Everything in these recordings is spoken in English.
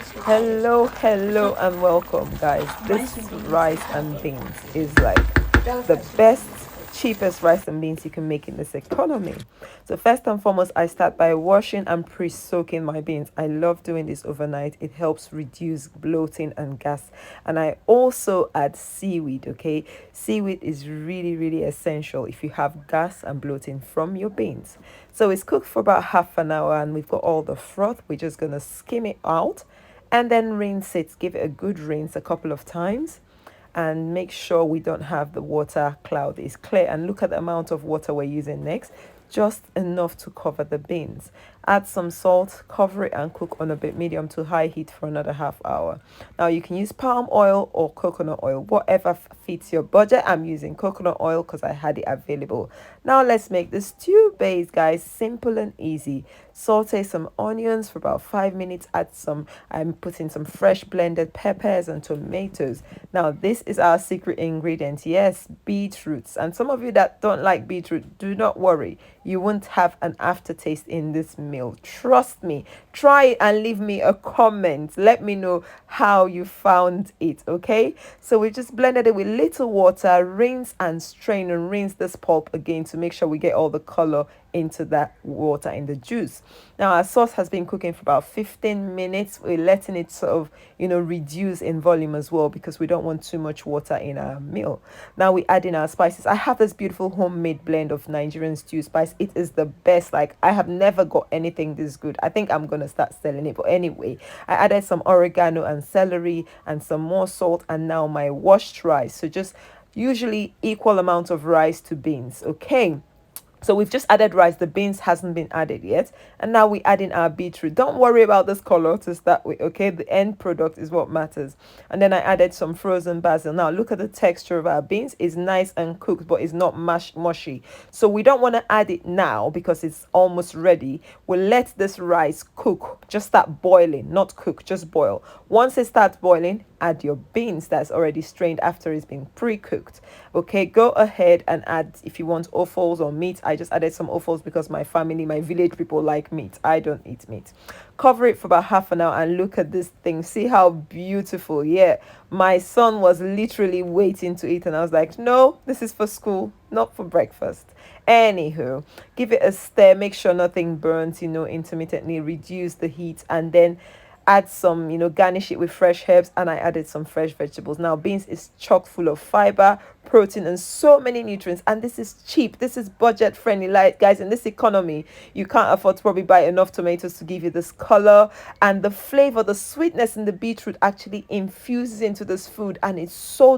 Hello, and welcome, guys. This rice and beans is like the best, cheapest rice and beans you can make in this economy. So, first and foremost, I start by washing and pre soaking my beans. I love doing this overnight, it helps reduce bloating and gas. And I also add seaweed, okay? Seaweed is really essential if you have gas and bloating from your beans. So, it's cooked for about half an hour, and we've got all the froth. We're just gonna skim it out and then rinse it. Give it a good rinse a couple of times and make sure we don't have the water cloud is clear, and look at the amount of water we're using next, just enough to cover the beans. Add some salt, cover it, and cook on a bit medium to high heat for another half hour. Now you can use palm oil or coconut oil, whatever fits your budget. I'm using coconut oil because I had it available. Now let's make the stew base, guys. Simple and easy. Saute some onions for about 5 minutes. I'm putting some fresh blended peppers and tomatoes. Now this is our secret ingredient. Yes, beetroots. And some of you that don't like beetroot, do not worry, you won't have an aftertaste in this meal. Trust me. Try it and leave me a comment. Let me know how you found it. Okay, so we just blended it with little water. Rinse and strain, and rinse this pulp again to make sure we get all the color into that water in the juice. Now our sauce has been cooking for about 15 minutes. We're letting it sort of, reduce in volume as well, because we don't want too much water in our meal. Now we add in our spices. I have this beautiful homemade blend of Nigerian stew spice. It is the best. Like, I have never got anything this good. I think I'm gonna start selling it. But anyway, I added some oregano and celery and some more salt, and now my washed rice. So just usually equal amount of rice to beans. Okay, so we've just added rice. The beans hasn't been added yet. And now we add in our beetroot. Don't worry about this color to start with, okay? The end product is what matters. And then I added some frozen basil. Now look at the texture of our beans. It's nice and cooked, but it's not mushy. So we don't want to add it now because it's almost ready. We'll let this rice cook. Just start boiling, not cook, just boil. Once it starts boiling, add your beans that's already strained after it's been pre-cooked. Okay, go ahead and add, if you want, offals or meat. I just added some offals because my village people like meat. I don't eat meat. Cover it for about half an hour, and look at this thing. See how beautiful. Yeah, my son was literally waiting to eat, and I was like, no, this is for school, not for breakfast. Anywho, give it a stir. Make sure nothing burns, intermittently reduce the heat, and then add some, garnish it with fresh herbs. And I added some fresh vegetables. Now beans is chock full of fiber, protein, and so many nutrients, and this is cheap. This is budget friendly. Like, guys, in this economy, you can't afford to probably buy enough tomatoes to give you this color and the flavor. The sweetness in the beetroot actually infuses into this food, and it's so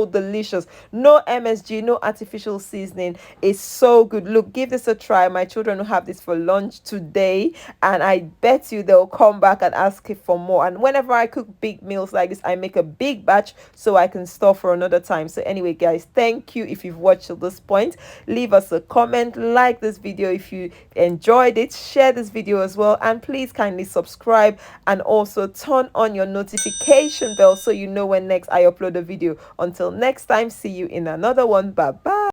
delicious. No MSG, no artificial seasoning. It's so good. Look, give this a try. My children will have this for lunch today, and I bet you they'll come back and ask for more. And whenever I cook big meals like this, I make a big batch so I can store for another time. So anyway, guys, thank you. If you've watched till this point, leave us a comment, like this video if you enjoyed it, share this video as well, and please kindly subscribe, and also turn on your notification bell so you know when next I upload a video. Until next time, see you in another one. Bye bye.